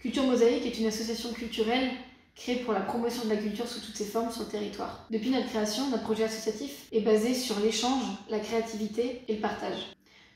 Culture Mosaïque est une association culturelle créée pour la promotion de la culture sous toutes ses formes sur le territoire. Depuis notre création, notre projet associatif est basé sur l'échange, la créativité et le partage.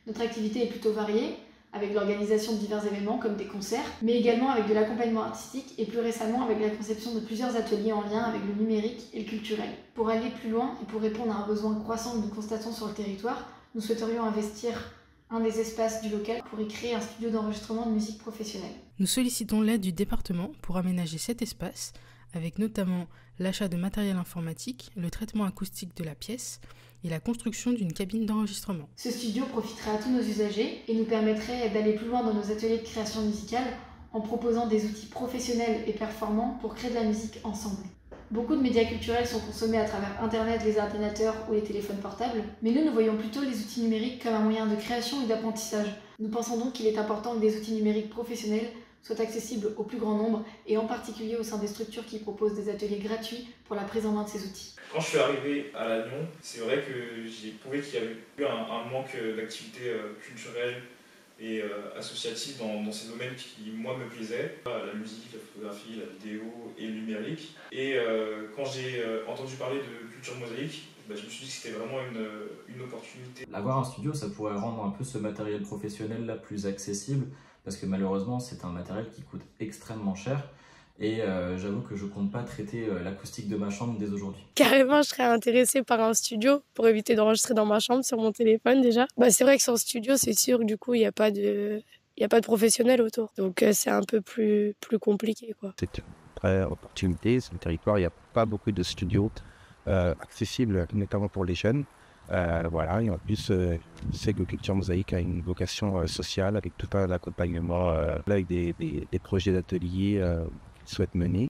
Notre activité est plutôt variée, avec l'organisation de divers événements comme des concerts, mais également avec de l'accompagnement artistique et plus récemment avec la conception de plusieurs ateliers en lien avec le numérique et le culturel. Pour aller plus loin et pour répondre à un besoin croissant que nous constatons sur le territoire, nous souhaiterions investir un des espaces du local pour y créer un studio d'enregistrement de musique professionnelle. Nous sollicitons l'aide du département pour aménager cet espace, avec notamment l'achat de matériel informatique, le traitement acoustique de la pièce et la construction d'une cabine d'enregistrement. Ce studio profiterait à tous nos usagers et nous permettrait d'aller plus loin dans nos ateliers de création musicale en proposant des outils professionnels et performants pour créer de la musique ensemble. Beaucoup de médias culturels sont consommés à travers Internet, les ordinateurs ou les téléphones portables, mais nous voyons plutôt les outils numériques comme un moyen de création et d'apprentissage. Nous pensons donc qu'il est important que des outils numériques professionnels soient accessibles au plus grand nombre et en particulier au sein des structures qui proposent des ateliers gratuits pour la prise en main de ces outils. Quand je suis arrivé à Lannion, c'est vrai que j'ai trouvé qu'il y avait eu un manque d'activités culturelles et associatives dans ces domaines qui, moi, me plaisaient. La musique, la photographie, la vidéo et le numérique. Et quand j'ai entendu parler de Culture Mosaïque, je me suis dit que c'était vraiment une opportunité. Avoir un studio, ça pourrait rendre un peu ce matériel professionnel là plus accessible, parce que malheureusement, c'est un matériel qui coûte extrêmement cher. Et j'avoue que je compte pas traiter l'acoustique de ma chambre dès aujourd'hui. Carrément, je serais intéressée par un studio pour éviter d'enregistrer dans ma chambre sur mon téléphone déjà. C'est vrai que sans studio, c'est sûr que du coup, il n'y a pas de professionnel autour. Donc c'est un peu plus compliqué, quoi. C'est une vraie opportunité. Sur le territoire, il n'y a pas beaucoup de studios accessibles, notamment pour les jeunes. Voilà, et en plus, c'est que Culture Mosaïque a une vocation sociale avec tout un accompagnement, avec des projets d'ateliers qu'ils souhaitent mener.